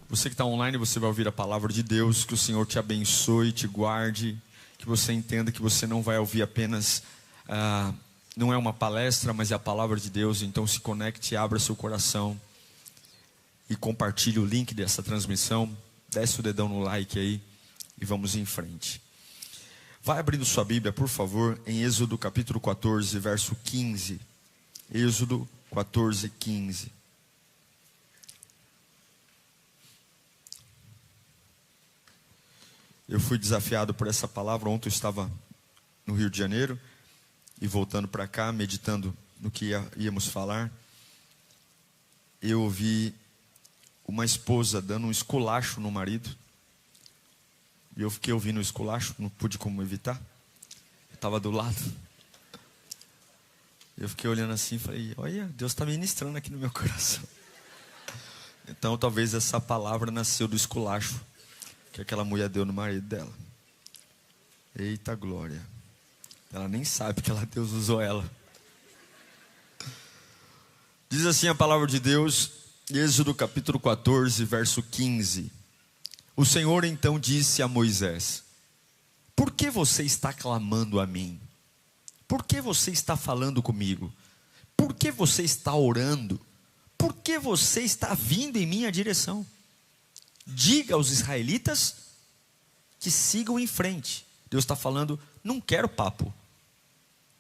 Você que está online, você vai ouvir a palavra de Deus. Que o Senhor te abençoe, te guarde. Que você entenda que você não vai ouvir apenas, não é uma palestra, mas é a palavra de Deus. Então se conecte, abra seu coração e compartilhe o link dessa transmissão. Desce o dedão no like aí e vamos em frente. Vai abrindo sua Bíblia, por favor, em Êxodo capítulo 14, verso 15. Êxodo 14, 15. Eu fui desafiado por essa palavra. Ontem eu estava no Rio de Janeiro e voltando para cá, meditando no que íamos falar. Eu ouvi uma esposa dando um esculacho no marido. E eu fiquei ouvindo o esculacho, não pude como evitar. Eu estava do lado. Eu fiquei olhando assim e falei, olha, Deus está ministrando aqui no meu coração. Então talvez essa palavra nasceu do esculacho que aquela mulher deu no marido dela. Eita glória. Ela nem sabe que Deus usou ela. Diz assim a palavra de Deus, Êxodo capítulo 14, verso 15. O Senhor então disse a Moisés: por que você está clamando a mim? Por que você está falando comigo? Por que você está orando? Por que você está vindo em minha direção? Diga aos israelitas que sigam em frente. Deus está falando, não quero papo,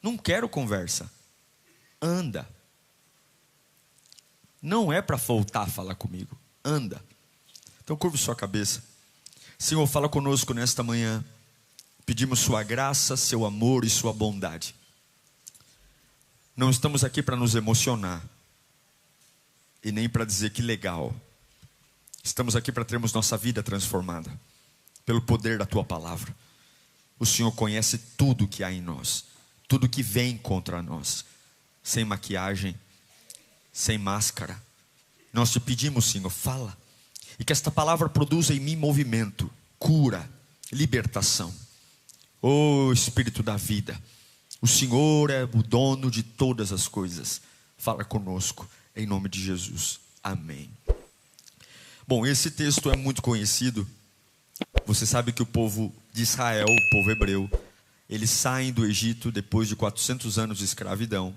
não quero conversa, anda. Não é para voltar a falar comigo, anda. Então curve sua cabeça. Senhor, fala conosco nesta manhã. Pedimos sua graça, seu amor e sua bondade. Não estamos aqui para nos emocionar e nem para dizer que legal. Estamos aqui para termos nossa vida transformada pelo poder da tua palavra. O Senhor conhece tudo que há em nós, tudo que vem contra nós, sem maquiagem, sem máscara. Nós te pedimos, Senhor, fala. E que esta palavra produza em mim movimento, cura, libertação. Ô Espírito da vida, o Senhor é o dono de todas as coisas. Fala conosco, em nome de Jesus. Amém. Bom, esse texto é muito conhecido. Você sabe que o povo de Israel, o povo hebreu, eles saem do Egito depois de 400 anos de escravidão.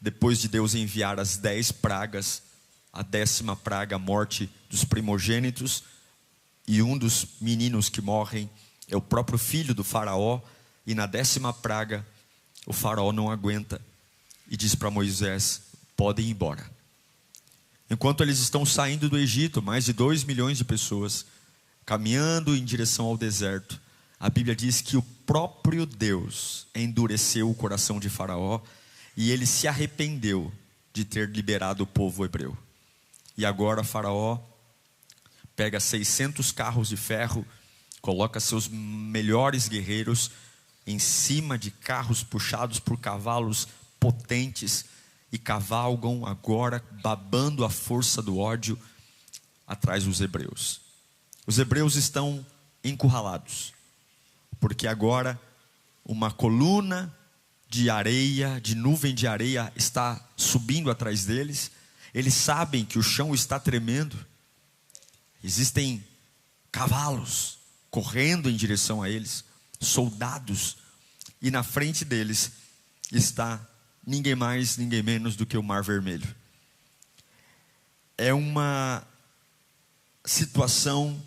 Depois de Deus enviar as 10 pragas, a 10ª praga, a morte dos primogênitos, e um dos meninos que morrem é o próprio filho do faraó, e na 10ª praga, o faraó não aguenta, e diz para Moisés, podem ir embora. Enquanto eles estão saindo do Egito, mais de 2 milhões de pessoas, caminhando em direção ao deserto, a Bíblia diz que o próprio Deus endureceu o coração de Faraó, e ele se arrependeu de ter liberado o povo hebreu. E agora Faraó pega 600 carros de ferro, coloca seus melhores guerreiros em cima de carros puxados por cavalos potentes, e cavalgam agora, babando a força do ódio, atrás dos hebreus. Os hebreus estão encurralados, porque agora uma coluna de areia, de nuvem de areia, está subindo atrás deles. Eles sabem que o chão está tremendo. Existem cavalos correndo em direção a eles, soldados, e na frente deles está ninguém mais, ninguém menos do que o Mar Vermelho. É uma situação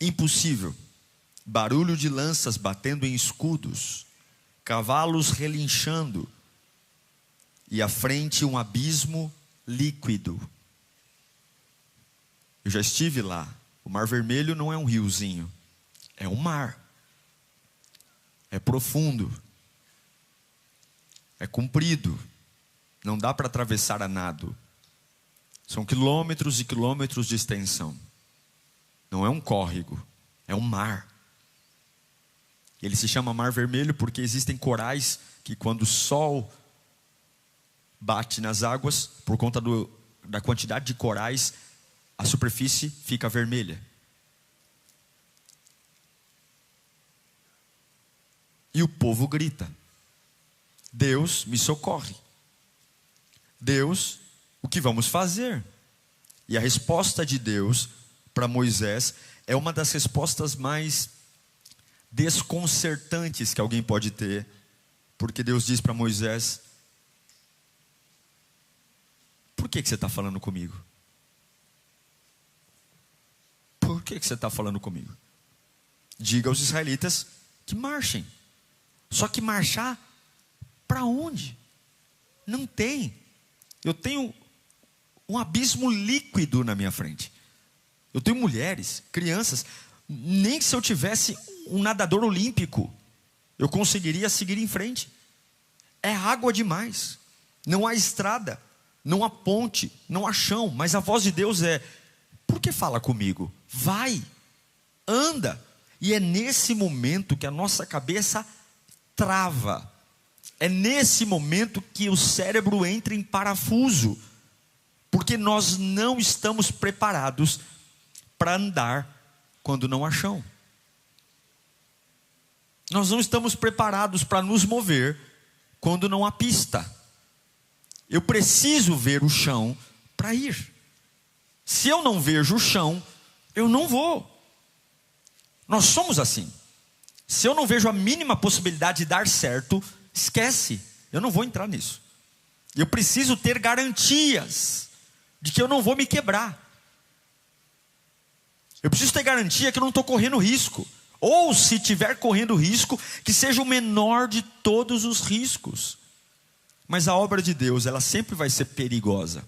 impossível. Barulho de lanças batendo em escudos, cavalos relinchando, e à frente um abismo líquido. Eu já estive lá. O Mar Vermelho não é um riozinho, é um mar. É profundo, é comprido, não dá para atravessar a nado. São quilômetros e quilômetros de extensão. Não é um córrego, é um mar. Ele se chama Mar Vermelho porque existem corais que, quando o sol bate nas águas, por conta da quantidade de corais, a superfície fica vermelha. E o povo grita: Deus, me socorre. Deus, o que vamos fazer? E a resposta de Deus para Moisés é uma das respostas mais desconcertantes que alguém pode ter, porque Deus diz para Moisés: por que você está falando comigo? Por que você está falando comigo? Diga aos israelitas que marchem. Só que marchar para onde? Não tem. Eu tenho um abismo líquido na minha frente. Eu tenho mulheres, crianças. Nem se eu tivesse um nadador olímpico, eu conseguiria seguir em frente. É água demais. Não há estrada, não há ponte, não há chão. Mas a voz de Deus é: por que fala comigo? Vai, anda. E é nesse momento que a nossa cabeça trava. É nesse momento que o cérebro entra em parafuso, porque nós não estamos preparados para andar quando não há chão. Nós não estamos preparados para nos mover quando não há pista. Eu preciso ver o chão para ir. Se eu não vejo o chão, eu não vou. Nós somos assim. Se eu não vejo a mínima possibilidade de dar certo, esquece, eu não vou entrar nisso. Eu preciso ter garantias de que eu não vou me quebrar. Eu preciso ter garantia que eu não estou correndo risco. Ou se estiver correndo risco, que seja o menor de todos os riscos. Mas a obra de Deus, ela sempre vai ser perigosa.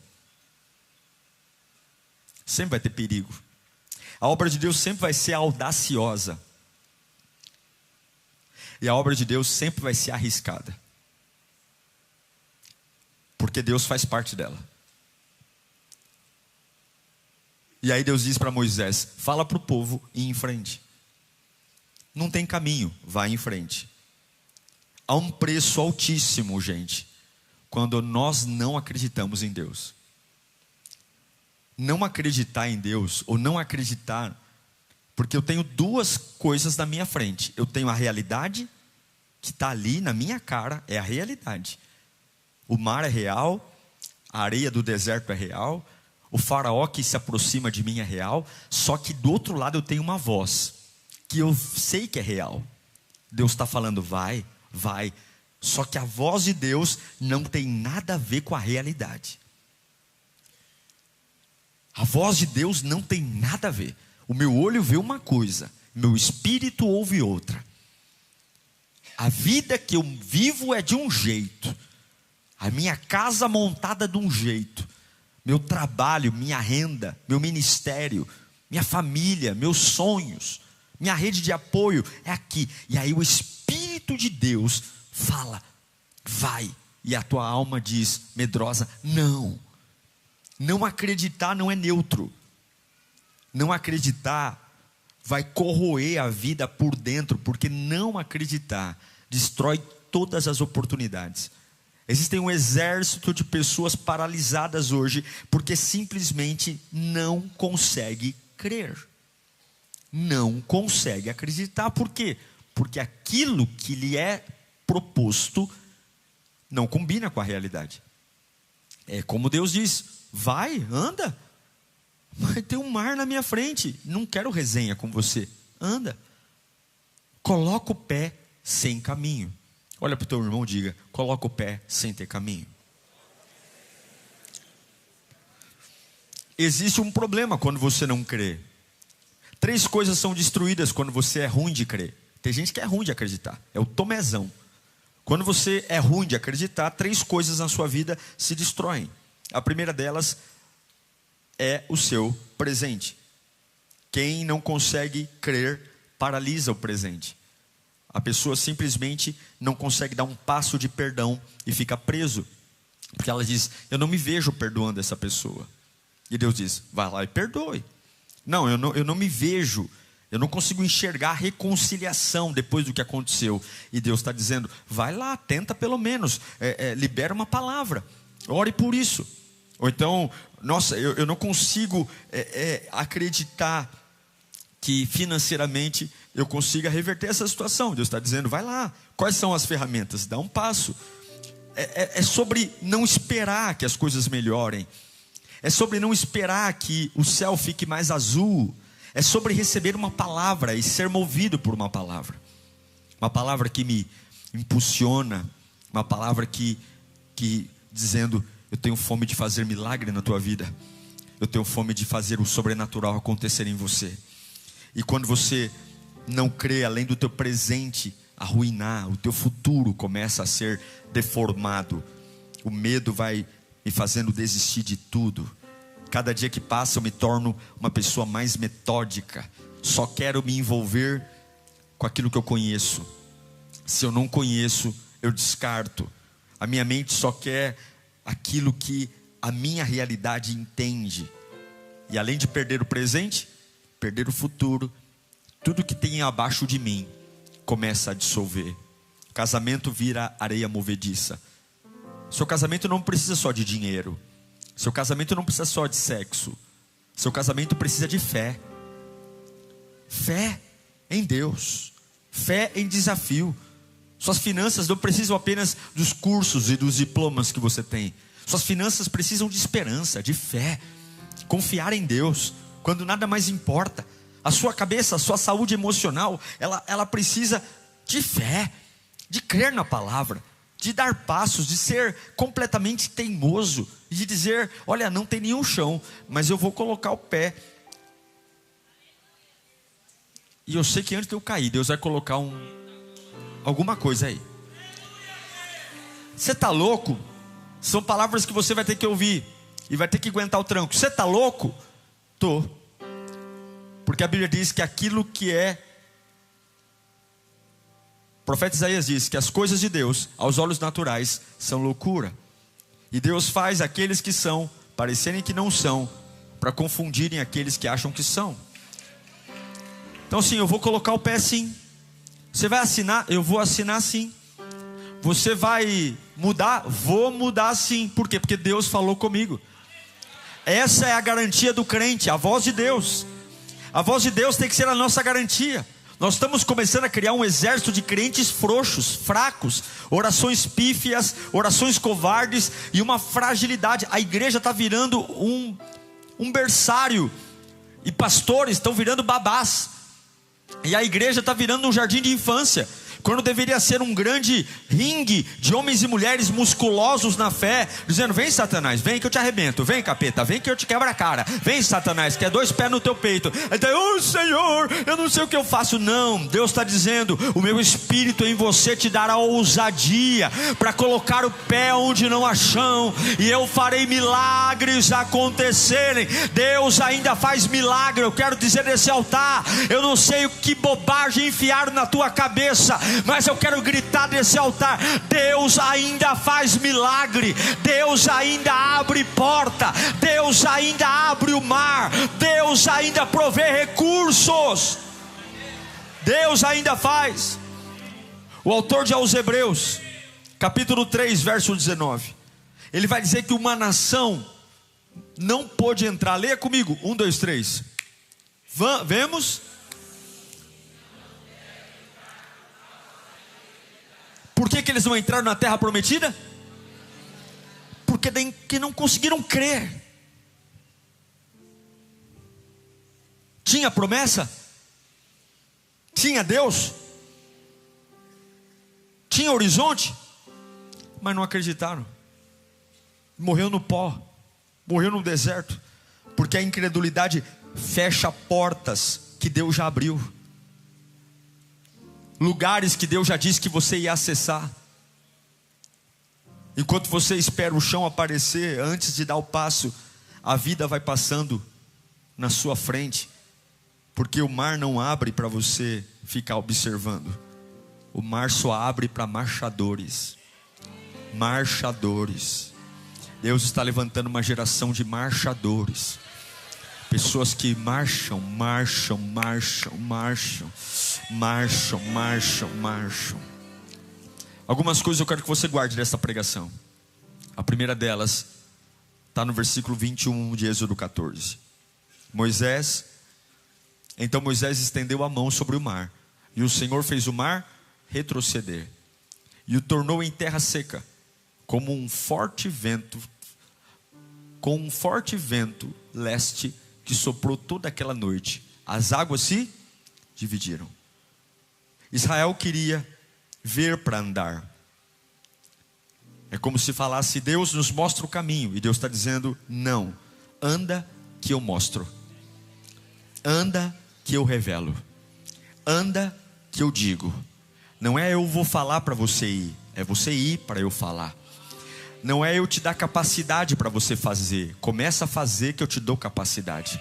Sempre vai ter perigo. A obra de Deus sempre vai ser audaciosa. E a obra de Deus sempre vai ser arriscada. Porque Deus faz parte dela. E aí Deus diz para Moisés: fala para o povo ir em frente. Não tem caminho, vai em frente. Há um preço altíssimo, gente, quando nós não acreditamos em Deus. Não acreditar em Deus, ou não acreditar, porque eu tenho duas coisas na minha frente. Eu tenho a realidade, que está ali na minha cara, é a realidade. O mar é real, a areia do deserto é real, o faraó que se aproxima de mim é real, só que do outro lado eu tenho uma voz, que eu sei que é real. Deus está falando: vai, vai. Só que a voz de Deus não tem nada a ver com a realidade. A voz de Deus não tem nada a ver. O meu olho vê uma coisa, meu espírito ouve outra. A vida que eu vivo é de um jeito, a minha casa montada de um jeito, meu trabalho, minha renda, meu ministério, minha família, meus sonhos, minha rede de apoio é aqui. E aí o Espírito de Deus fala: vai. E a tua alma diz, medrosa: não. Não acreditar não é neutro. Não acreditar vai corroer a vida por dentro, porque não acreditar destrói todas as oportunidades. Existem um exército de pessoas paralisadas hoje, porque simplesmente não consegue crer. Não consegue acreditar. Por quê? Porque aquilo que lhe é proposto não combina com a realidade. É como Deus diz: vai, anda. Vai ter um mar na minha frente. Não quero resenha com você. Anda. Coloca o pé sem caminho. Olha para o teu irmão e diga: coloca o pé sem ter caminho. Existe um problema quando você não crê. 3 coisas são destruídas quando você é ruim de crer. Tem gente que é ruim de acreditar. É o Tomézão. Quando você é ruim de acreditar, 3 coisas na sua vida se destroem. A primeira delas é o seu presente. Quem não consegue crer, paralisa o presente. A pessoa simplesmente não consegue dar um passo de perdão e fica preso. Porque ela diz: eu não me vejo perdoando essa pessoa. E Deus diz: vai lá e perdoe. Não, eu não me vejo. Eu não consigo enxergar a reconciliação depois do que aconteceu. E Deus está dizendo: vai lá, tenta pelo menos, libera uma palavra, ore por isso. Ou então: nossa, eu não consigo acreditar que financeiramente eu consiga reverter essa situação. Deus está dizendo: vai lá, quais são as ferramentas? Dá um passo. É sobre não esperar que as coisas melhorem. É sobre não esperar que o céu fique mais azul. É sobre receber uma palavra e ser movido por uma palavra. Uma palavra que me impulsiona. Uma palavra que dizendo: eu tenho fome de fazer milagre na tua vida. Eu tenho fome de fazer o sobrenatural acontecer em você. E quando você não crê, além do teu presente arruinar, o teu futuro começa a ser deformado. O medo vai me fazendo desistir de tudo. Cada dia que passa eu me torno uma pessoa mais metódica. Só quero me envolver com aquilo que eu conheço. Se eu não conheço, eu descarto. A minha mente só quer aquilo que a minha realidade entende. E além de perder o presente, perder o futuro, tudo que tem abaixo de mim começa a dissolver. Casamento vira areia movediça. Seu casamento não precisa só de dinheiro. Seu casamento não precisa só de sexo. Seu casamento precisa de fé. Fé em Deus. Fé em desafio. Suas finanças não precisam apenas dos cursos e dos diplomas que você tem. Suas finanças precisam de esperança, de fé. Confiar em Deus quando nada mais importa. A sua cabeça, a sua saúde emocional, ela precisa de fé, de crer na palavra, de dar passos, de ser completamente teimoso, de dizer: olha, não tem nenhum chão, mas eu vou colocar o pé. E eu sei que antes de eu cair, Deus vai colocar alguma coisa aí. Você está louco? São palavras que você vai ter que ouvir e vai ter que aguentar o tranco. Você está louco? Tô. Porque a Bíblia diz que aquilo que é... O profeta Isaías diz que as coisas de Deus, aos olhos naturais, são loucura. E Deus faz aqueles que são parecerem que não são, para confundirem aqueles que acham que são. Então sim, eu vou colocar o pé sim. Você vai assinar? Eu vou assinar sim. Você vai mudar? Vou mudar sim. Por quê? Porque Deus falou comigo. Essa é a garantia do crente, a voz de Deus. A voz de Deus tem que ser a nossa garantia. Nós estamos começando a criar um exército de crentes frouxos, fracos, orações pífias, orações covardes e uma fragilidade. A igreja está virando um berçário, e pastores estão virando babás, e a igreja está virando um jardim de infância, quando deveria ser um grande ringue de homens e mulheres musculosos na fé, dizendo: vem Satanás, vem que eu te arrebento, vem capeta, vem que eu te quebro a cara, vem Satanás, que é 2 pés no teu peito. Então, oh Senhor, eu não sei o que eu faço. Não, Deus está dizendo: o meu espírito em você te dará ousadia para colocar o pé onde não há chão, e eu farei milagres acontecerem. Deus ainda faz milagre. Eu quero dizer nesse altar: eu não sei o que bobagem enfiaram na tua cabeça, mas eu quero gritar desse altar: Deus ainda faz milagre, Deus ainda abre porta, Deus ainda abre o mar, Deus ainda provê recursos, Deus ainda faz. O autor de aos Hebreus, capítulo 3, verso 19, ele vai dizer que uma nação não pôde entrar. Leia comigo, 1, 2, 3. Vemos? Por que eles não entraram na terra prometida? Porque não conseguiram crer. Tinha promessa? Tinha Deus? Tinha horizonte? Mas não acreditaram. Morreu no pó, morreu no deserto, porque a incredulidade fecha portas que Deus já abriu, lugares que Deus já disse que você ia acessar. Enquanto você espera o chão aparecer, antes de dar o passo, a vida vai passando na sua frente, porque o mar não abre para você ficar observando. O mar só abre para marchadores. Marchadores. Deus está levantando uma geração de marchadores, pessoas que marcham, marcham, marcham, marcham, marcham, marcham, marcham. Algumas coisas eu quero que você guarde dessa pregação. A primeira delas está no versículo 21 de Êxodo 14. Então Moisés estendeu a mão sobre o mar, e o Senhor fez o mar retroceder, e o tornou em terra seca, como um forte vento com um forte vento leste que soprou toda aquela noite, as águas se dividiram. Israel queria ver para andar. É como se falasse: Deus nos mostra o caminho, e Deus está dizendo: não, anda que eu mostro, anda que eu revelo, anda que eu digo. Não é eu vou falar para você ir, é você ir para eu falar. Não é eu te dar capacidade para você fazer, começa a fazer que eu te dou capacidade.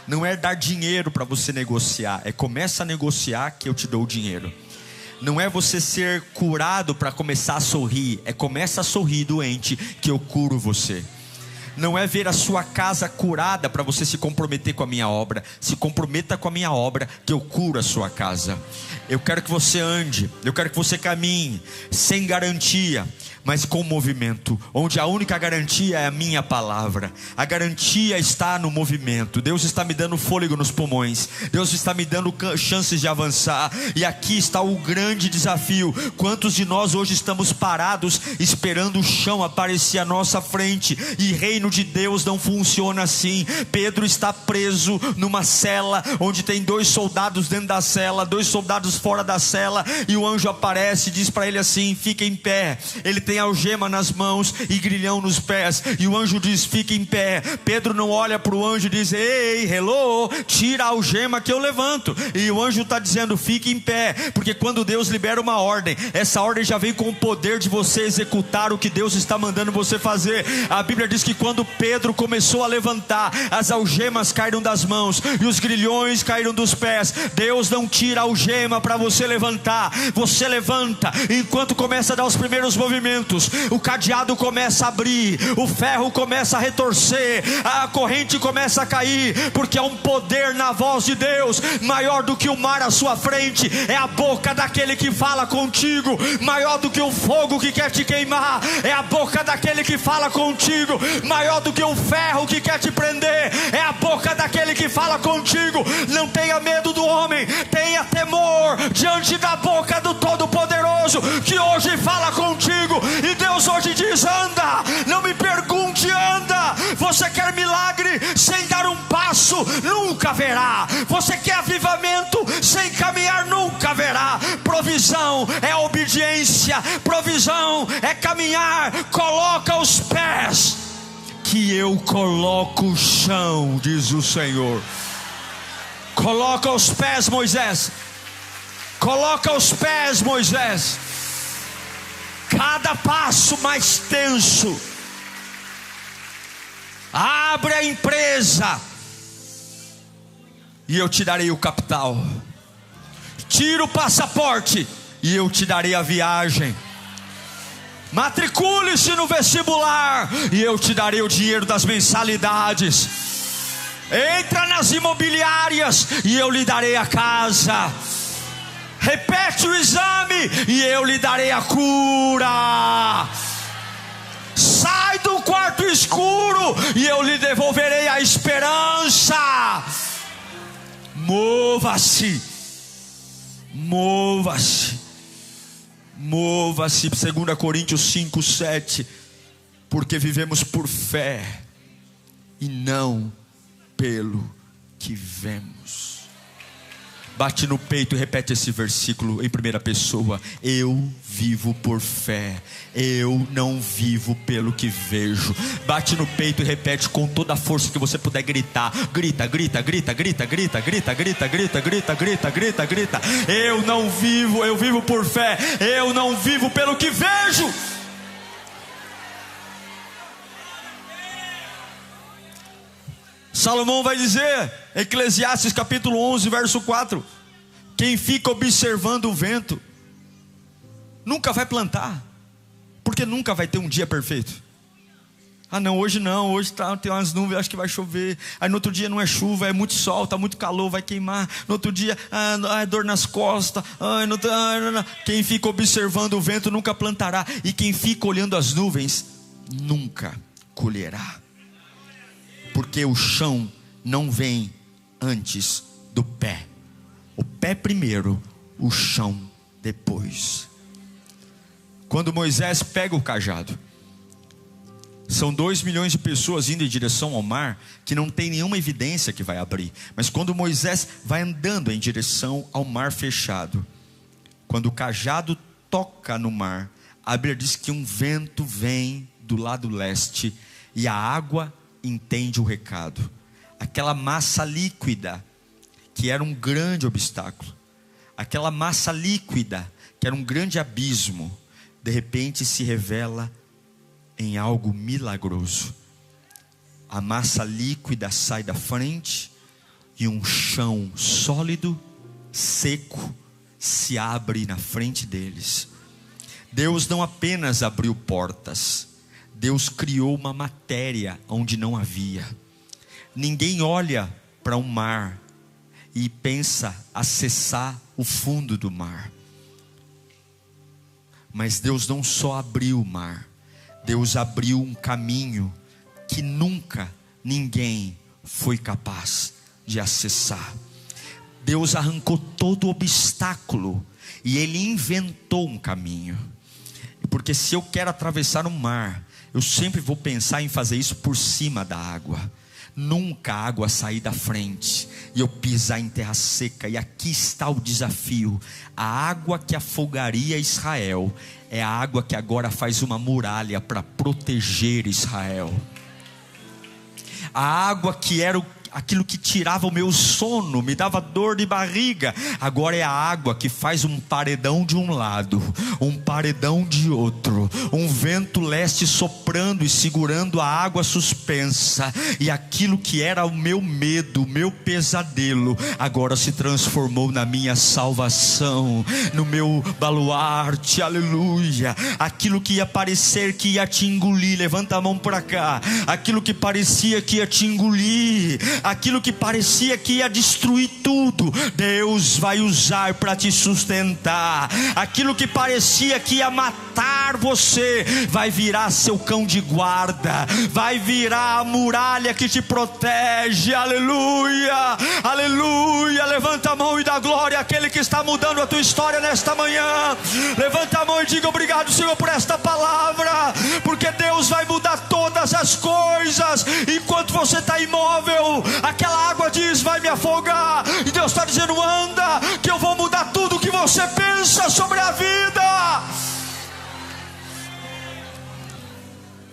Não é dar dinheiro para você negociar, é começa a negociar que eu te dou o dinheiro. Não é você ser curado para começar a sorrir, é começa a sorrir doente que eu curo você. Não é ver a sua casa curada para você se comprometer com a minha obra. Se comprometa com a minha obra que eu curo a sua casa. Eu quero que você ande, eu quero que você caminhe sem garantia, mas com movimento, onde a única garantia é a minha palavra. A garantia está no movimento. Deus está me dando fôlego nos pulmões, Deus está me dando chances de avançar. E aqui está o grande desafio: quantos de nós hoje estamos parados esperando o chão aparecer à nossa frente? E reino de Deus não funciona assim. Pedro está preso numa cela, onde tem 2 soldados dentro da cela, 2 soldados fora da cela, e o anjo aparece e diz para ele assim: fica em pé. Ele tem algema nas mãos e grilhão nos pés, e o anjo diz: fica em pé. Pedro não olha para o anjo e diz: ei, hello, tira a algema que eu levanto. E o anjo está dizendo: fique em pé, porque quando Deus libera uma ordem, essa ordem já vem com o poder de você executar o que Deus está mandando você fazer. A Bíblia diz que quando Pedro começou a levantar, as algemas caíram das mãos e os grilhões caíram dos pés. Deus não tira a algema para você levantar, você levanta. Enquanto começa a dar os primeiros movimentos, o cadeado começa a abrir, o ferro começa a retorcer, a corrente começa a cair, porque há um poder na voz de Deus maior do que o mar à sua frente. É a boca daquele que fala contigo, maior do que o fogo que quer te queimar. É a boca daquele que fala contigo, maior do que o ferro que quer te prender. É a boca daquele que fala contigo. Não tenha medo do homem, tenha temor diante da boca do Todo-Poderoso, que hoje fala contigo. E Deus hoje diz: anda, não me pergunte, anda. Você quer milagre sem dar um passo? Nunca verá. Você quer avivamento sem caminhar? Nunca verá. Provisão é obediência, provisão é caminhar. Coloca os pés que eu coloco o chão, diz o Senhor. Coloca os pés, Moisés. Coloca os pés, Moisés. Cada passo mais tenso. Abre a empresa e eu te darei o capital. Tira o passaporte e eu te darei a viagem. Matricule-se no vestibular e eu te darei o dinheiro das mensalidades. Entra nas imobiliárias e eu lhe darei a casa. Repete o exame e eu lhe darei a cura. Sai do quarto escuro e eu lhe devolverei a esperança. Mova-se. Mova-se. Mova-se. 2 Coríntios 5:7. Porque vivemos por fé e não pelo que vemos. Bate no peito e repete esse versículo em primeira pessoa: eu vivo por fé, eu não vivo pelo que vejo. Bate no peito e repete com toda a força que você puder gritar. Grita, grita, grita, grita, grita, grita, grita, grita, grita, grita, grita, grita. Eu não vivo, eu vivo por fé, eu não vivo pelo que vejo. Salomão vai dizer, Eclesiastes capítulo 11, verso 4: quem fica observando o vento nunca vai plantar, porque nunca vai ter um dia perfeito. Ah não, hoje tem umas nuvens, acho que vai chover. Aí no outro dia não é chuva, é muito sol, está muito calor, vai queimar. No outro dia, dor nas costas. Quem fica observando o vento nunca plantará, e quem fica olhando as nuvens nunca colherá. Porque o chão não vem antes do pé. O pé primeiro, o chão depois. Quando Moisés pega o cajado São 2 milhões de pessoas indo em direção ao mar, que não tem nenhuma evidência que vai abrir. Mas quando Moisés vai andando em direção ao mar fechado, quando o cajado toca no mar, a Bíblia diz que um vento vem do lado leste e a água entende o recado. Aquela massa líquida que era um grande obstáculo, aquela massa líquida que era um grande abismo, de repente se revela em algo milagroso. A massa líquida sai da frente e um chão sólido, seco, se abre na frente deles. Deus não apenas abriu portas, Deus criou uma matéria onde não havia. Ninguém olha para um mar e pensa acessar o fundo do mar. Mas Deus não só abriu o mar, Deus abriu um caminho que nunca ninguém foi capaz de acessar. Deus arrancou todo o obstáculo e Ele inventou um caminho. Porque se eu quero atravessar um mar, eu sempre vou pensar em fazer isso por cima da água. Nunca a água sair da frente e eu pisar em terra seca. E aqui está o desafio. A água que afogaria Israel é a água que agora faz uma muralha para proteger Israel. A água que era aquilo que tirava o meu sono, me dava dor de barriga, agora é a água que faz um paredão de um lado, um paredão de outro, um vento leste soprando e segurando a água suspensa, e aquilo que era o meu medo, o meu pesadelo, agora se transformou na minha salvação, no meu baluarte, aleluia. Aquilo que ia parecer que ia te engolir, levanta a mão para cá, aquilo que parecia que ia te engolir, aquilo que parecia que ia destruir tudo, Deus vai usar para te sustentar. Aquilo que parecia que ia matar você, vai virar seu cão de guarda, vai virar a muralha que te protege. Aleluia, aleluia. Levanta a mão e dá glória àquele que está mudando a tua história nesta manhã. Levanta a mão e diga: obrigado, Senhor, por esta palavra, porque Deus vai mudar todas as coisas. Enquanto você está imóvel, aquela água diz: vai me afogar, e Deus está dizendo: anda, que eu vou mudar tudo o que você pensa sobre a vida.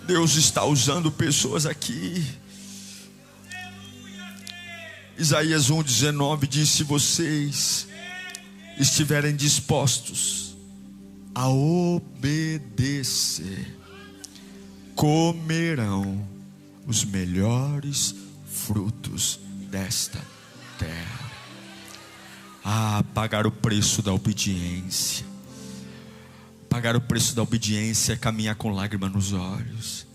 Deus está usando pessoas aqui. Isaías 1:19 diz: se vocês estiverem dispostos a obedecer, comerão os melhores frutos desta terra. Pagar o preço da obediência. Pagar o preço da obediência é caminhar com lágrima nos olhos.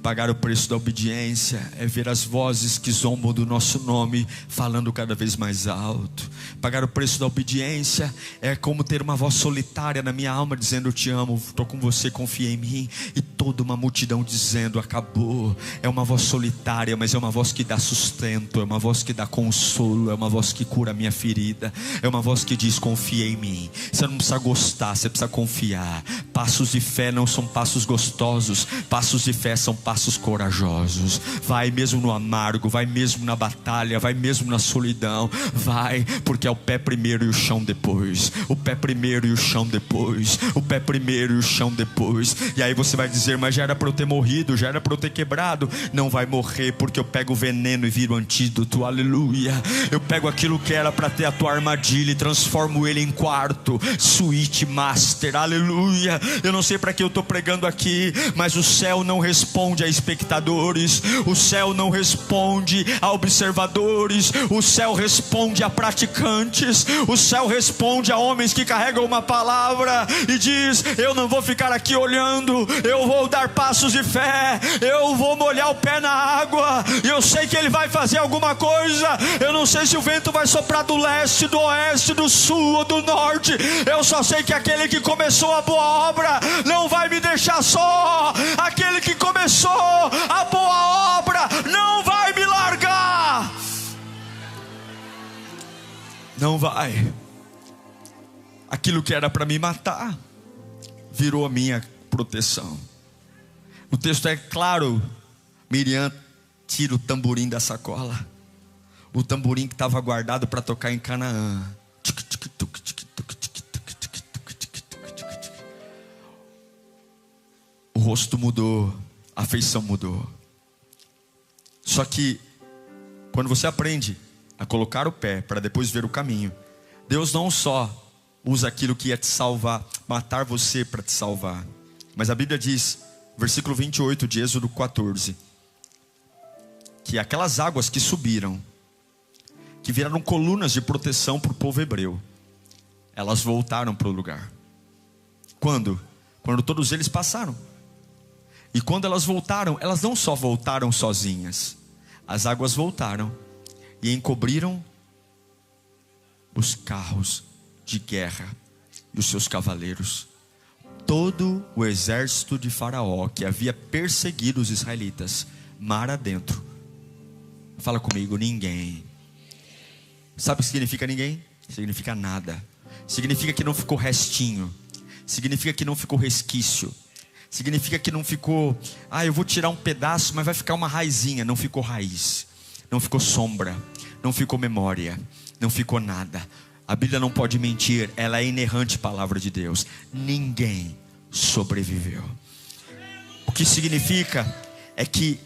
Pagar o preço da obediência é ver as vozes que zombam do nosso nome falando cada vez mais alto. Pagar o preço da obediência é como ter uma voz solitária na minha alma dizendo: eu te amo, estou com você, confia em mim. E toda uma multidão dizendo: acabou. É uma voz solitária, mas é uma voz que dá sustento, é uma voz que dá consolo, é uma voz que cura a minha ferida, é uma voz que diz: confia em mim. Você não precisa gostar, você precisa confiar. Passos de fé não são passos gostosos, passos de fé são passos corajosos. Vai mesmo no amargo, vai mesmo na batalha, vai mesmo na solidão, vai, porque é o pé primeiro e o chão depois, o pé primeiro e o chão depois, o pé primeiro e o chão depois. E aí você vai dizer: mas já era para eu ter morrido, já era para eu ter quebrado. Não vai morrer, porque eu pego o veneno e viro antídoto. Aleluia. Eu pego aquilo que era para ter a tua armadilha e transformo ele em quarto, suíte master. Aleluia. Eu não sei para que eu estou pregando aqui, mas o céu não responde a espectadores, o céu não responde a observadores, o céu responde a praticantes, o céu responde a homens que carregam uma palavra e diz: eu não vou ficar aqui olhando, eu vou dar passos de fé, eu vou molhar o pé na água, e eu sei que Ele vai fazer alguma coisa. Eu não sei se o vento vai soprar do leste, do oeste, do sul ou do norte. Eu só sei que aquele que começou a boa obra não vai me deixar só. Aquele que começou a boa obra não vai me largar. Não vai. Aquilo que era para me matar virou a minha proteção. O texto é claro. Miriam tira o tamborim da sacola, o tamborim que estava guardado para tocar em Canaã. O rosto mudou, a feição mudou. Só que quando você aprende a colocar o pé para depois ver o caminho, Deus não só usa aquilo que ia te salvar, matar você para te salvar, mas a Bíblia diz, versículo 28 de Êxodo 14, que aquelas águas que subiram, que viraram colunas de proteção para o povo hebreu, elas voltaram para o lugar. Quando? Quando todos eles passaram. E quando elas voltaram, elas não só voltaram sozinhas, as águas voltaram e encobriram os carros de guerra e os seus cavaleiros. Todo o exército de Faraó que havia perseguido os israelitas, mar adentro. Fala comigo, ninguém. Sabe o que significa ninguém? Significa nada. Significa que não ficou restinho. Significa que não ficou resquício. Significa que não ficou, eu vou tirar um pedaço, mas vai ficar uma raizinha. Não ficou raiz, não ficou sombra, não ficou memória, não ficou nada. A Bíblia não pode mentir, ela é inerrante palavra de Deus. Ninguém sobreviveu. O que significa é que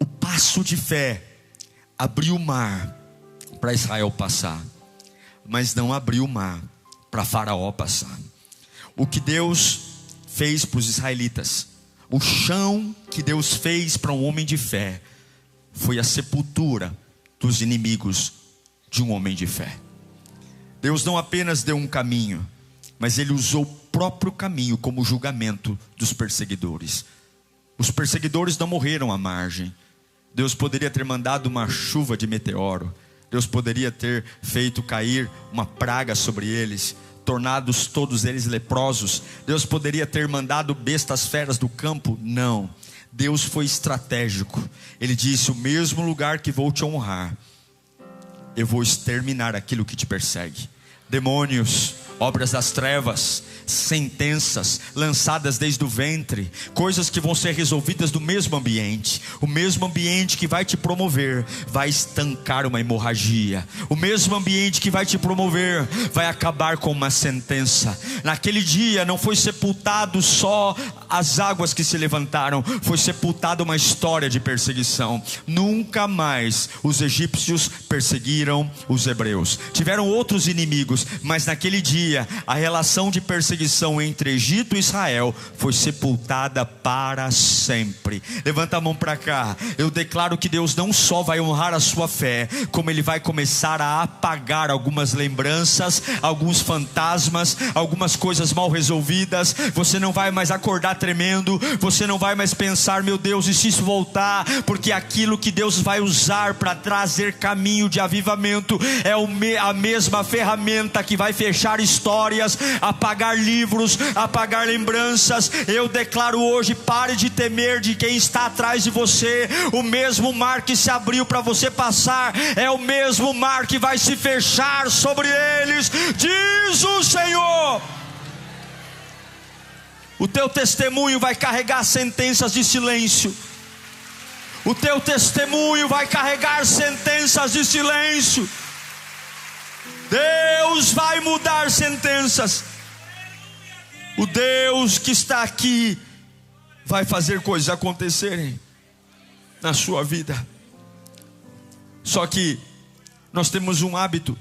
o passo de fé abriu o mar para Israel passar, mas não abriu o mar para Faraó passar. O que Deus fez para os israelitas, o chão que Deus fez para um homem de fé, foi a sepultura dos inimigos de um homem de fé. Deus não apenas deu um caminho, mas Ele usou o próprio caminho como julgamento dos perseguidores. Os perseguidores não morreram à margem. Deus poderia ter mandado uma chuva de meteoro, Deus poderia ter feito cair uma praga sobre eles, tornados todos eles leprosos. Deus poderia ter mandado bestas feras do campo. Não, Deus foi estratégico. Ele disse, o mesmo lugar que vou te honrar, eu vou exterminar aquilo que te persegue. Demônios, obras das trevas, sentenças lançadas desde o ventre, coisas que vão ser resolvidas no mesmo ambiente. O mesmo ambiente que vai te promover vai estancar uma hemorragia. O mesmo ambiente que vai te promover vai acabar com uma sentença. Naquele dia não foi sepultado só as águas que se levantaram, foi sepultada uma história de perseguição. Nunca mais os egípcios perseguiram os hebreus. Tiveram outros inimigos, mas naquele dia a relação de perseguição entre Egito e Israel foi sepultada para sempre. Levanta a mão para cá. Eu declaro que Deus não só vai honrar a sua fé, como Ele vai começar a apagar algumas lembranças, alguns fantasmas, algumas coisas mal resolvidas. Você não vai mais acordar tremendo, você não vai mais pensar, meu Deus, e se isso voltar? Porque aquilo que Deus vai usar para trazer caminho de avivamento é a mesma ferramenta que vai fechar histórias, apagar livros, apagar lembranças. Eu declaro hoje, pare de temer de quem está atrás de você. O mesmo mar que se abriu para você passar é o mesmo mar que vai se fechar sobre eles, diz o Senhor. O teu testemunho vai carregar sentenças de silêncio. O teu testemunho vai carregar sentenças de silêncio. Deus vai mudar sentenças. O Deus que está aqui vai fazer coisas acontecerem na sua vida. Só que nós temos um hábito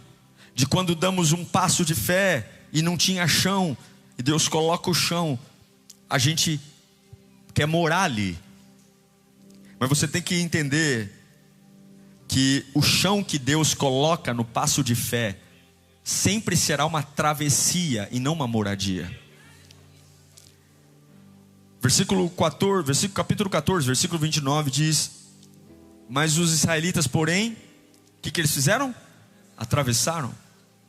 de, quando damos um passo de fé e não tinha chão, e Deus coloca o chão, a gente quer morar ali. Mas você tem que entender que o chão que Deus coloca no passo de fé sempre será uma travessia e não uma moradia. Capítulo 14, versículo 29 diz: mas os israelitas, porém, o que eles fizeram? Atravessaram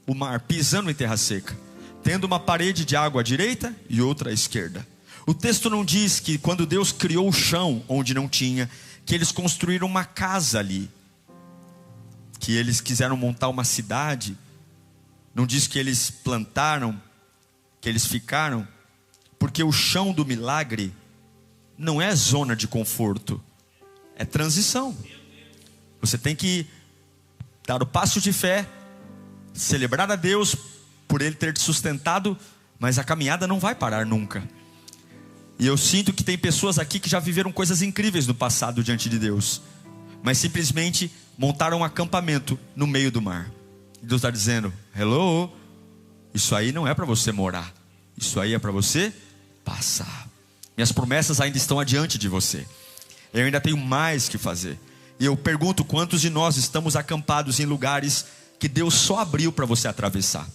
o mar, pisando em terra seca, tendo uma parede de água à direita e outra à esquerda. O texto não diz que quando Deus criou o chão onde não tinha, que eles construíram uma casa ali, que eles quiseram montar uma cidade. Não diz que eles plantaram, que eles ficaram, porque o chão do milagre não é zona de conforto, é transição. Você tem que dar o passo de fé, celebrar a Deus por Ele ter te sustentado, mas a caminhada não vai parar nunca. E eu sinto que tem pessoas aqui que já viveram coisas incríveis no passado diante de Deus, mas simplesmente montaram um acampamento no meio do mar. E Deus está dizendo: hello, isso aí não é para você morar, isso aí é para você passar. Minhas promessas ainda estão adiante de você, eu ainda tenho mais que fazer. E eu pergunto, quantos de nós estamos acampados em lugares que Deus só abriu para você atravessar?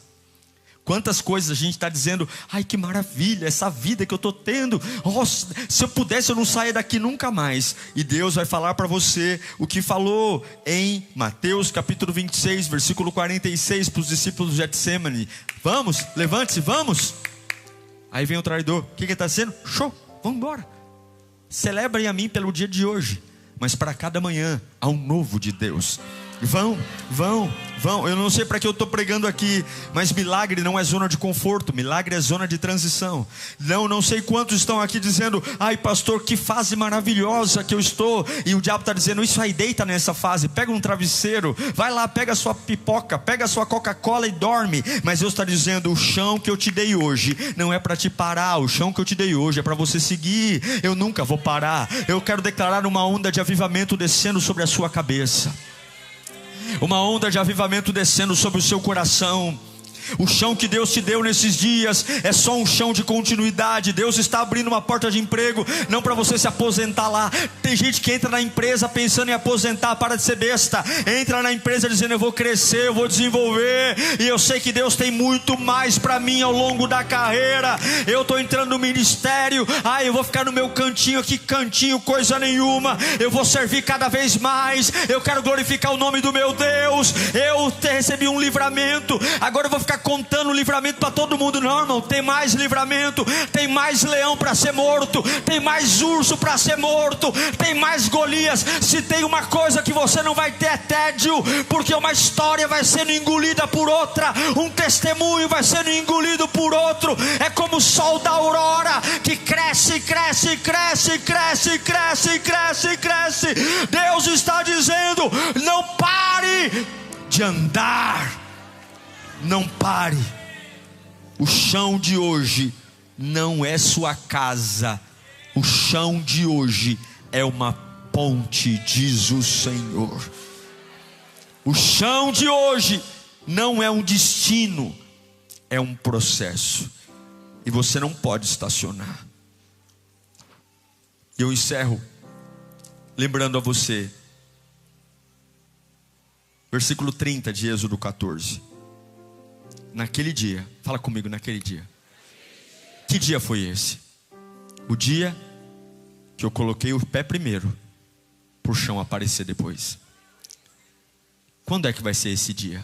Quantas coisas a gente está dizendo: ai, que maravilha, essa vida que eu estou tendo, oh, se eu pudesse eu não saia daqui nunca mais. E Deus vai falar para você o que falou em Mateus capítulo 26, versículo 46, para os discípulos de Getsemane: vamos, levante-se, vamos. Aí vem o traidor, o que ele está dizendo? Show, vamos embora. Celebrem a mim pelo dia de hoje, mas para cada manhã há um novo de Deus. Vão. Eu não sei para que eu estou pregando aqui, mas milagre não é zona de conforto, milagre é zona de transição. Não sei quantos estão aqui dizendo: ai pastor, que fase maravilhosa que eu estou. E o diabo está dizendo: isso aí, deita nessa fase, pega um travesseiro, vai lá, pega a sua pipoca, pega a sua Coca-Cola e dorme. Mas Deus está dizendo: o chão que eu te dei hoje não é para te parar, o chão que eu te dei hoje é para você seguir. Eu nunca vou parar. Eu quero declarar uma onda de avivamento descendo sobre a sua cabeça, uma onda de avivamento descendo sobre o seu coração. O chão que Deus te deu nesses dias é só um chão de continuidade. Deus está abrindo uma porta de emprego, não para você se aposentar lá. Tem gente que entra na empresa pensando em aposentar, para de ser besta. Entra na empresa dizendo: eu vou crescer, eu vou desenvolver, e eu sei que Deus tem muito mais para mim ao longo da carreira. Eu estou entrando no ministério, eu vou ficar no meu cantinho aqui, cantinho, coisa nenhuma. Eu vou servir cada vez mais, eu quero glorificar o nome do meu Deus. Eu recebi um livramento, agora eu vou ficar contando livramento para todo mundo. Não, irmão, tem mais livramento, tem mais leão para ser morto, tem mais urso para ser morto, tem mais Golias. Se tem uma coisa que você não vai ter é tédio, porque uma história vai sendo engolida por outra, um testemunho vai sendo engolido por outro. É como o sol da aurora, que cresce, cresce, cresce, cresce, cresce, cresce, cresce. Deus está dizendo: não pare de andar, não pare. O chão de hoje não é sua casa, o chão de hoje é uma ponte, diz o Senhor. O chão de hoje não é um destino, é um processo, e você não pode estacionar. Eu encerro lembrando a você, versículo 30 de Êxodo 14. Naquele dia, fala comigo, naquele dia. Que dia foi esse? O dia que eu coloquei o pé primeiro, para o chão aparecer depois. Quando é que vai ser esse dia?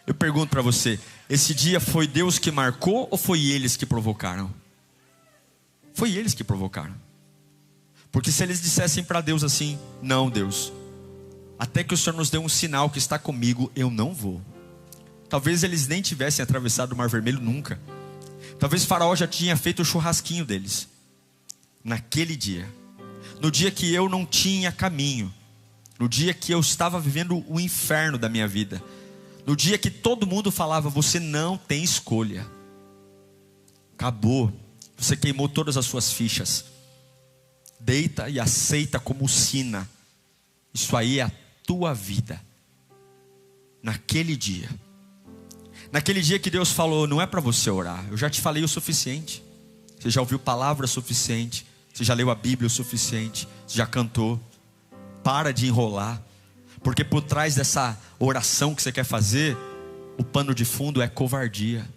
Eu pergunto para você, esse dia foi Deus que marcou ou foi eles que provocaram? Foi eles que provocaram. Porque se eles dissessem para Deus assim: não, Deus, até que o Senhor nos dê um sinal que está comigo, eu não vou. Talvez eles nem tivessem atravessado o Mar Vermelho nunca. Talvez Faraó já tinha feito o churrasquinho deles. Naquele dia, no dia que eu não tinha caminho, no dia que eu estava vivendo o inferno da minha vida, no dia que todo mundo falava: você não tem escolha, acabou, você queimou todas as suas fichas, deita e aceita como sina, isso aí é a tua vida. Naquele dia que Deus falou: não é para você orar, eu já te falei o suficiente, você já ouviu palavra suficiente, você já leu a Bíblia o suficiente, você já cantou, para de enrolar, porque por trás dessa oração que você quer fazer, o pano de fundo é covardia.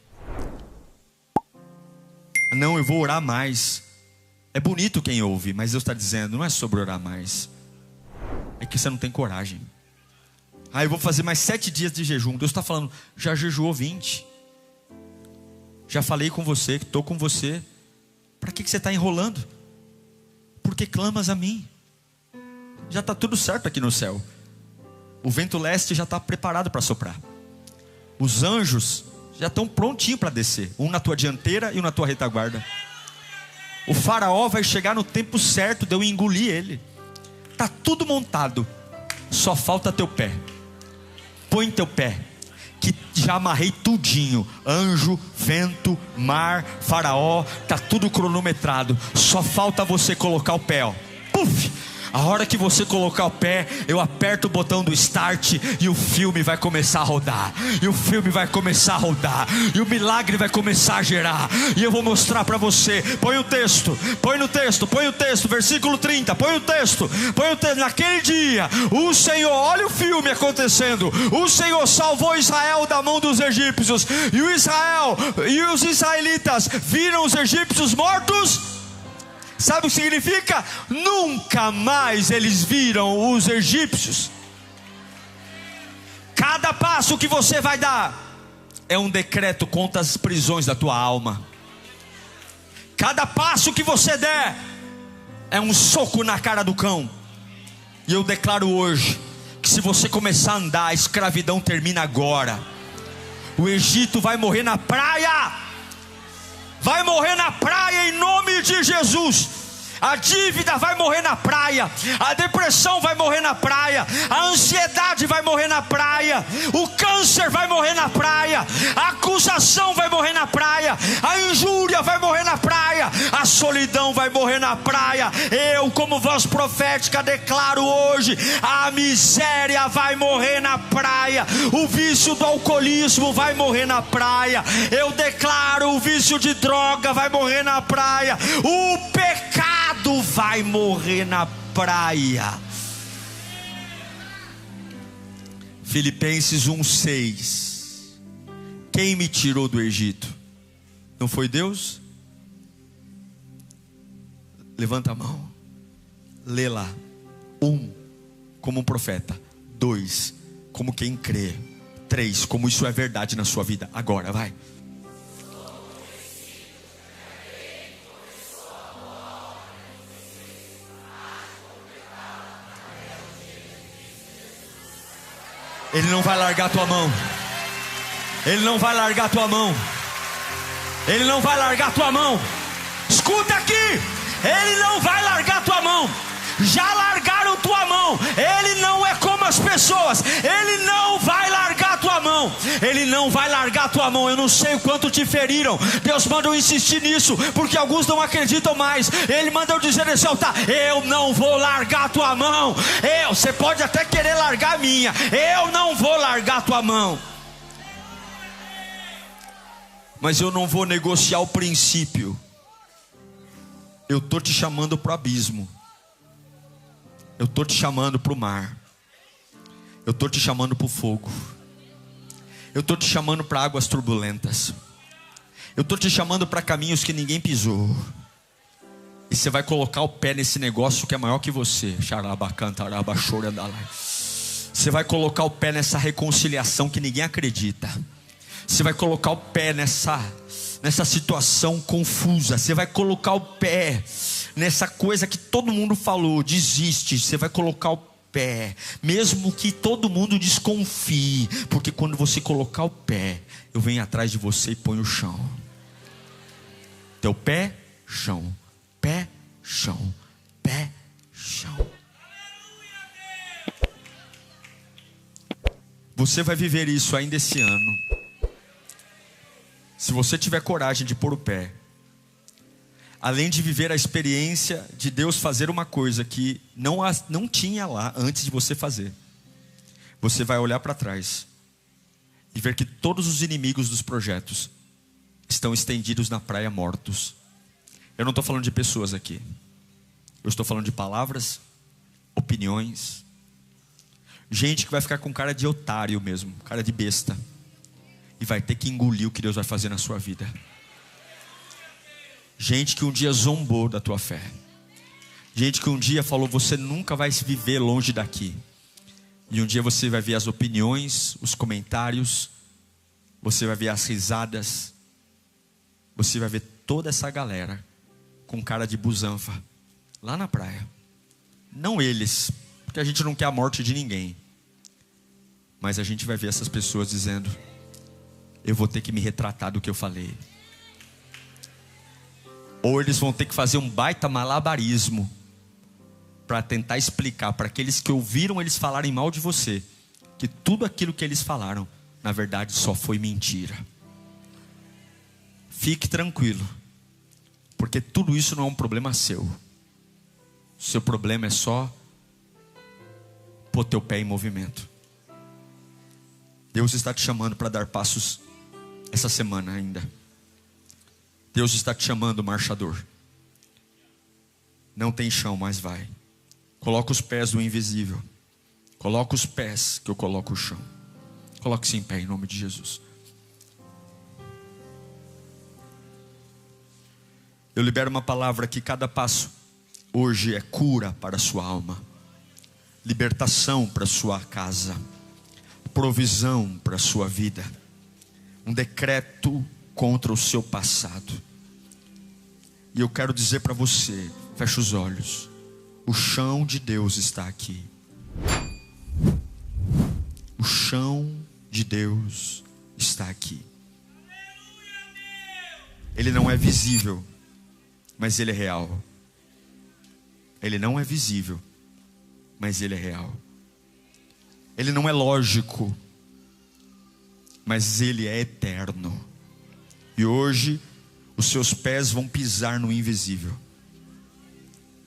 Não, eu vou orar mais. É bonito quem ouve, mas Deus está dizendo: não é sobre orar mais, é que você não tem coragem. Eu vou fazer mais 7 dias de jejum. Deus está falando: já jejuou 20. Já falei com você, estou com você. Para que você está enrolando? Porque clamas a mim. Já está tudo certo aqui no céu. O vento leste já está preparado para soprar. Os anjos já estão prontinhos para descer, um na tua dianteira e um na tua retaguarda. O faraó vai chegar no tempo certo de eu engolir ele. Está tudo montado, só falta teu pé. Põe teu pé, que já amarrei tudinho. Anjo, vento, mar, faraó, está tudo cronometrado. Só falta você colocar o pé, ó. Puf! A hora que você colocar o pé, eu aperto o botão do start e o filme vai começar a rodar. E o filme vai começar a rodar. E o milagre vai começar a gerar. E eu vou mostrar para você. Põe o texto, põe no texto, põe o texto, versículo 30. Põe o texto, põe o texto. Naquele dia, o Senhor, olha o filme acontecendo. O Senhor salvou Israel da mão dos egípcios. E o Israel e os israelitas viram os egípcios mortos. Sabe o que significa? Nunca mais eles viram os egípcios. Cada passo que você vai dar é um decreto contra as prisões da tua alma. Cada passo que você der é um soco na cara do cão. E eu declaro hoje que se você começar a andar, a escravidão termina agora. O Egito vai morrer na praia. Vai morrer na praia em nome de Jesus. A dívida vai morrer na praia. A depressão vai morrer na praia. A ansiedade vai morrer na praia. O câncer vai morrer na praia. A acusação vai morrer na praia. A injúria vai morrer na praia. A solidão vai morrer na praia. Eu, como voz profética, declaro hoje: a miséria vai morrer na praia. O vício do alcoolismo vai morrer na praia. Eu declaro: o vício de droga vai morrer na praia. O pecado vai morrer na praia. Filipenses 1:6. Quem me tirou do Egito? Não foi Deus? Levanta a mão. Lê lá. 1, como um profeta. 2, como quem crê. 3, como isso é verdade na sua vida. Agora, vai. Ele não vai largar a tua mão. Ele não vai largar a tua mão. Ele não vai largar a tua mão. Escuta aqui. Ele não vai largar a tua mão. Já largaram tua mão. Ele não é como as pessoas. Ele não vai largar a tua mão. Ele não vai largar a tua mão. Eu não sei o quanto te feriram. Deus manda eu insistir nisso, porque alguns não acreditam mais. Ele manda eu dizer assim: tá, eu não vou largar a tua mão. Você pode até querer largar a minha. Eu não vou largar a tua mão. Mas eu não vou negociar o princípio. Eu estou te chamando para o abismo. Eu estou te chamando para o mar. Eu estou te chamando para o fogo. Eu estou te chamando para águas turbulentas. Eu estou te chamando para caminhos que ninguém pisou. E você vai colocar o pé nesse negócio que é maior que você. Você vai colocar o pé nessa reconciliação que ninguém acredita. Você vai colocar o pé nessa situação confusa. Você vai colocar o pé nessa coisa que todo mundo falou, desiste. Você vai colocar o pé, mesmo que todo mundo desconfie, porque quando você colocar o pé, eu venho atrás de você e ponho o chão. Teu pé, chão. Pé, chão. Pé, chão. Você vai viver isso ainda esse ano. Se você tiver coragem de pôr o pé, além de viver a experiência de Deus fazer uma coisa que não tinha lá antes de você fazer, você vai olhar para trás e ver que todos os inimigos dos projetos estão estendidos na praia mortos. Eu não estou falando de pessoas aqui. Eu estou falando de palavras, opiniões. Gente que vai ficar com cara de otário mesmo, cara de besta. E vai ter que engolir o que Deus vai fazer na sua vida. Gente que um dia zombou da tua fé. Gente que um dia falou: você nunca vai viver longe daqui. E um dia você vai ver as opiniões, os comentários. Você vai ver as risadas. Você vai ver toda essa galera com cara de busanfa lá na praia. Não eles, porque a gente não quer a morte de ninguém. Mas a gente vai ver essas pessoas dizendo: eu vou ter que me retratar do que eu falei. ou eles vão ter que fazer um baita malabarismo para tentar explicar para aqueles que ouviram eles falarem mal de você, que tudo aquilo que eles falaram, na verdade só foi mentira. Fique tranquilo, porque tudo isso não é um problema seu. O seu problema é só pôr teu pé em movimento. Deus está te chamando para dar passos essa semana ainda. Deus está te chamando, marchador. Não tem chão, mas vai. Coloca os pés do invisível. Coloca os pés que eu coloco o chão. Coloque-se em pé em nome de Jesus. Eu libero uma palavra que cada passo hoje é cura para a sua alma, libertação para a sua casa, provisão para a sua vida, um decreto contra o seu passado. E eu quero dizer para você, feche os olhos, o chão de Deus está aqui. O chão de Deus está aqui. Ele não é visível, mas ele é real. Ele não é visível, mas ele é real. Ele não é lógico, mas ele é eterno. E hoje os seus pés vão pisar no invisível.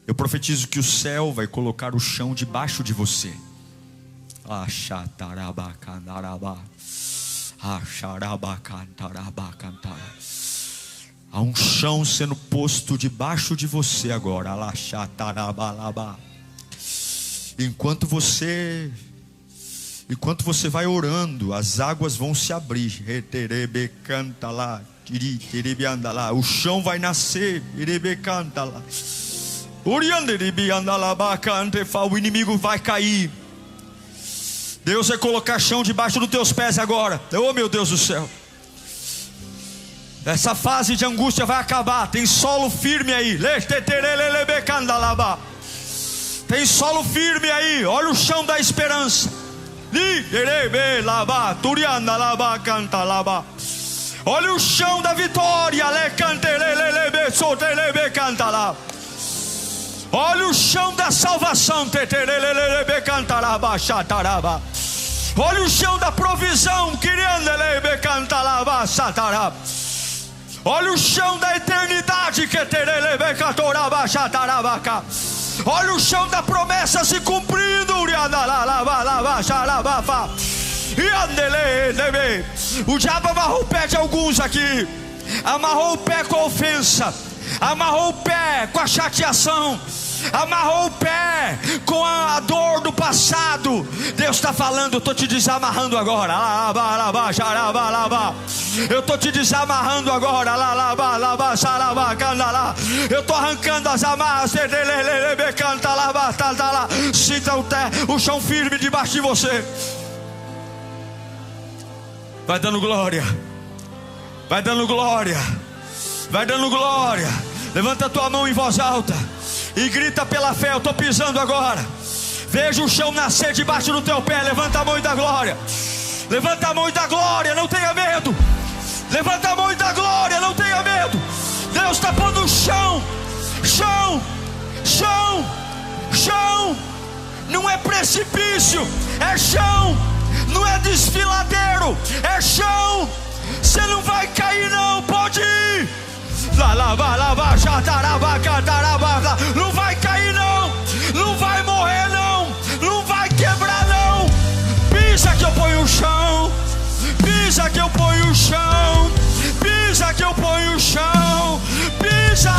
Eu profetizo que o céu vai colocar o chão debaixo de você. Há um chão sendo posto debaixo de você agora. Enquanto você vai orando, as águas vão se abrir. O chão vai nascer. O inimigo vai cair. Deus vai colocar chão debaixo dos teus pés agora. Oh, meu Deus do céu. Essa fase de angústia vai acabar. Tem solo firme aí. Tem solo firme aí. Olha o chão da esperança. Olha o chão da vitória. Olha o chão da salvação. Olha o chão da provisão. Olha o chão da eternidade. Olha o chão da promessa se cumprindo. O diabo amarrou o pé de alguns aqui. Amarrou o pé com a ofensa. Amarrou o pé com a chateação. Amarrou o pé com a dor do passado. Deus está falando, eu estou te desamarrando agora. Eu estou te desamarrando agora. Eu estou arrancando as amarras. Sinta o chão firme debaixo de você. Vai dando glória. Vai dando glória. Vai dando glória. Levanta a tua mão em voz alta e grita pela fé. Eu estou pisando agora. Veja o chão nascer debaixo do teu pé. Levanta a mão e dá glória. Levanta a mão e dá glória. Não tenha medo. Levanta a mão e dá glória. Não tenha medo. Deus está pondo chão. Chão. Chão. Chão. Não é precipício. É chão. Não é desfiladeiro. É chão. Você não vai cair não. Pode ir. Não vai cair não. Não vai morrer não. Não vai quebrar não. Pisa que eu ponho o chão. Pisa que eu ponho o chão. Pisa que eu ponho o chão. Pisa.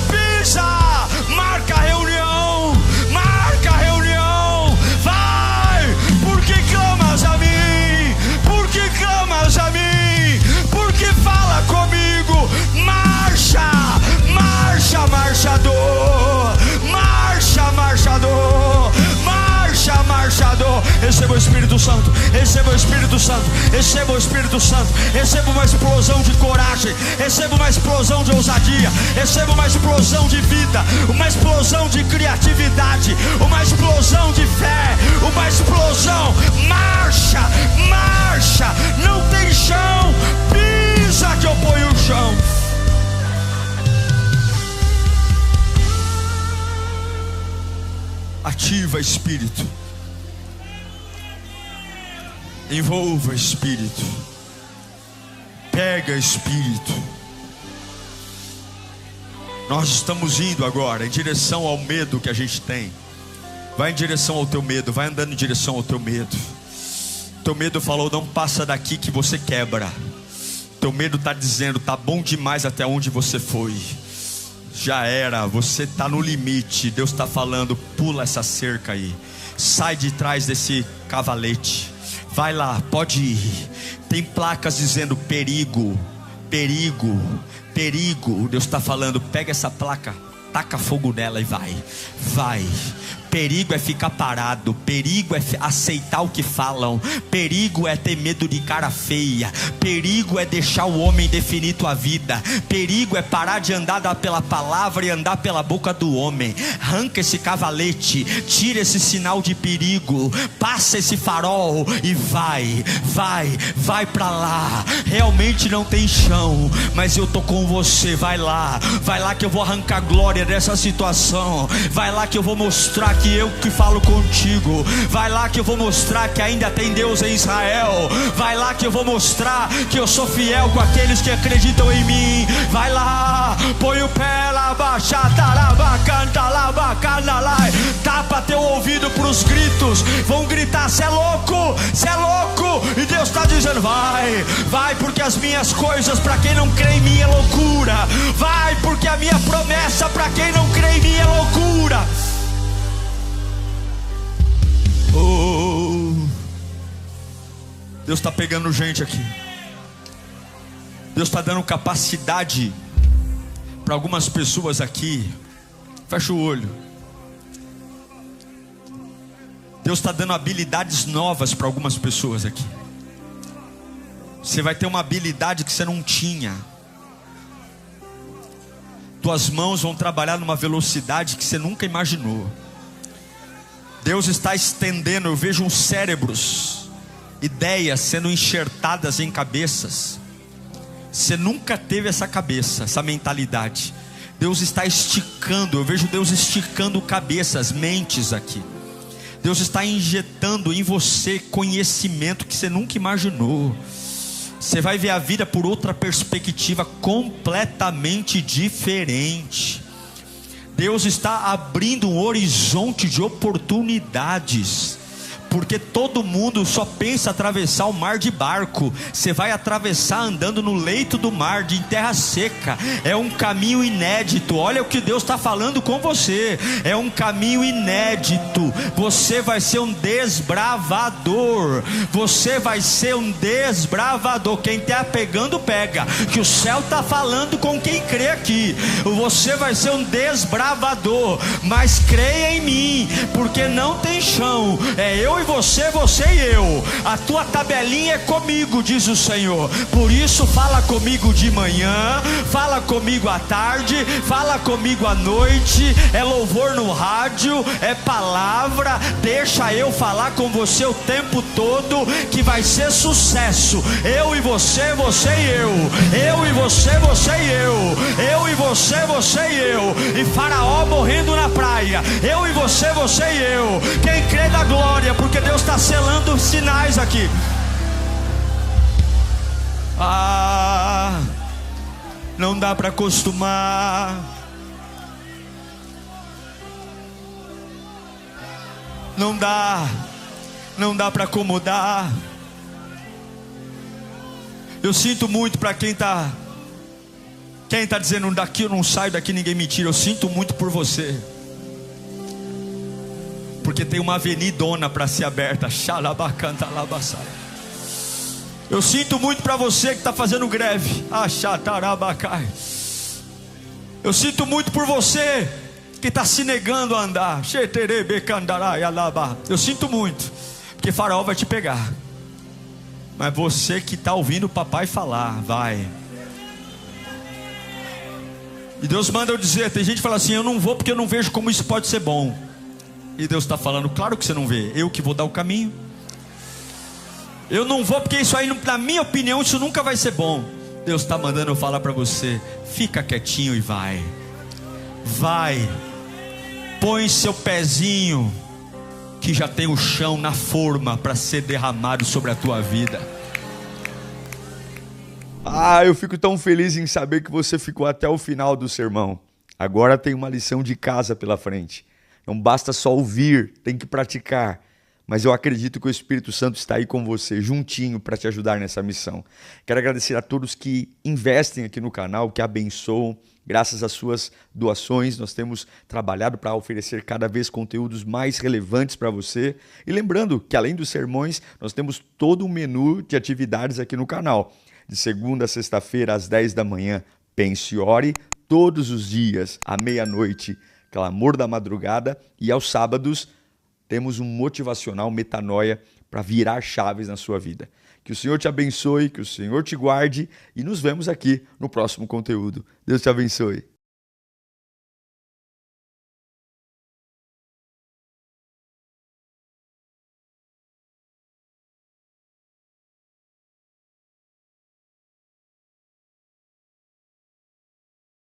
Pisa. Marca a reunião. Marca a reunião. Vai. Porque clamas a mim. Porque clamas a mim. Porque fala comigo. Marcha, marcha, marchador. Marcha, marchador. Marcha, marchador. Receba o Espírito Santo. Receba o Espírito Santo. Receba o Espírito Santo. Receba uma explosão de coragem. Receba uma explosão de ousadia. Receba uma explosão de vida. Uma explosão de criatividade. Uma explosão de fé. Uma explosão. Marcha, marcha. Não tem chão. Pisa que eu ponho o chão. Envolva Espírito. Envolva Espírito. Pega Espírito. Nós estamos indo agora em direção ao medo que a gente tem. Vai em direção ao teu medo. Vai andando em direção ao teu medo. Teu medo falou: não passa daqui que você quebra. Teu medo está dizendo: tá bom demais até onde você foi. Já era, você está no limite. Deus está falando: pula essa cerca aí. Sai de trás desse cavalete. Vai lá, pode ir. Tem placas dizendo perigo, perigo, perigo. Deus está falando: pega essa placa, taca fogo nela e vai. Vai. Perigo é ficar parado, perigo é aceitar o que falam, perigo é ter medo de cara feia, perigo é deixar o homem definir tua vida, perigo é parar de andar pela palavra e andar pela boca do homem. Arranca esse cavalete, tira esse sinal de perigo, passa esse farol e vai pra lá. Realmente não tem chão, mas eu tô com você. Vai lá que eu vou arrancar glória dessa situação. Vai lá que eu vou mostrar que eu que falo contigo. Vai lá que eu vou mostrar que ainda tem Deus em Israel. Vai lá que eu vou mostrar que eu sou fiel com aqueles que acreditam em mim. Vai lá, põe o pé lá, baixa, taraba, canta lá, bacana lá. Tapa teu ouvido pros gritos. Vão gritar: cê é louco, cê é louco. E Deus está dizendo: vai, porque as minhas coisas para quem não crê em mim é loucura. Vai, porque a minha promessa para quem não crê em mim é loucura. Oh, Deus está pegando gente aqui. Deus está dando capacidade para algumas pessoas aqui. Fecha o olho. Deus está dando habilidades novas para algumas pessoas aqui. Você vai ter uma habilidade que você não tinha. Tuas mãos vão trabalhar numa velocidade que você nunca imaginou. Deus está estendendo, eu vejo uns cérebros, ideias sendo enxertadas em cabeças. Você nunca teve essa cabeça, essa mentalidade. Deus está esticando, eu vejo Deus esticando cabeças, mentes aqui. Deus está injetando em você conhecimento que você nunca imaginou. Você vai ver a vida por outra perspectiva completamente diferente. Deus está abrindo um horizonte de oportunidades, porque todo mundo só pensa atravessar o mar de barco. Você vai atravessar andando no leito do mar, em terra seca. É um caminho inédito. Olha o que Deus está falando com você. É um caminho inédito. Você vai ser um desbravador. Você vai ser um desbravador. Quem está pegando, pega. Que o céu está falando com quem crê aqui. Você vai ser um desbravador. Mas creia em mim, porque não tem chão. É eu e você, você e eu. A tua tabelinha é comigo, diz o Senhor. Por isso fala comigo de manhã, fala comigo à tarde, fala comigo à noite. É louvor no rádio, é palavra. Deixa eu falar com você o tempo todo, que vai ser sucesso. Eu e você, você e eu. Eu e você, você e eu. Eu e você, você e eu. E Faraó morrendo na praia. Eu e você, você e eu. Quem crê da glória, porque Deus está selando sinais aqui. Não dá para acostumar. Não dá para acomodar. Eu sinto muito para quem está dizendo: daqui eu não saio, daqui ninguém me tira. Eu sinto muito por você, porque tem uma avenidona para ser aberta. Eu sinto muito para você que está fazendo greve. Eu sinto muito por você que está se negando a andar. Eu sinto muito, porque Faraó vai te pegar. Mas você que está ouvindo o papai falar, vai. E Deus manda eu dizer. Tem gente que fala assim: eu não vou porque eu não vejo como isso pode ser bom. E Deus está falando: claro que você não vê, eu que vou dar o caminho. Eu não vou porque isso aí, na minha opinião, isso nunca vai ser bom. Deus está mandando eu falar para você: fica quietinho e vai. Vai. Põe seu pezinho que já tem o chão na forma para ser derramado sobre a tua vida. Eu fico tão feliz em saber que você ficou até o final do sermão. Agora tem uma lição de casa pela frente. Não basta só ouvir, tem que praticar. Mas eu acredito que o Espírito Santo está aí com você, juntinho, para te ajudar nessa missão. Quero agradecer a todos que investem aqui no canal, que abençoam. Graças às suas doações, nós temos trabalhado para oferecer cada vez conteúdos mais relevantes para você. E lembrando que, além dos sermões, nós temos todo um menu de atividades aqui no canal. De segunda a sexta-feira, às 10 da manhã, Pense e Ore. Todos os dias, à meia-noite, Clamor da Madrugada. E aos sábados, temos um motivacional Metanoia para virar chaves na sua vida. Que o Senhor te abençoe, que o Senhor te guarde e nos vemos aqui no próximo conteúdo. Deus te abençoe.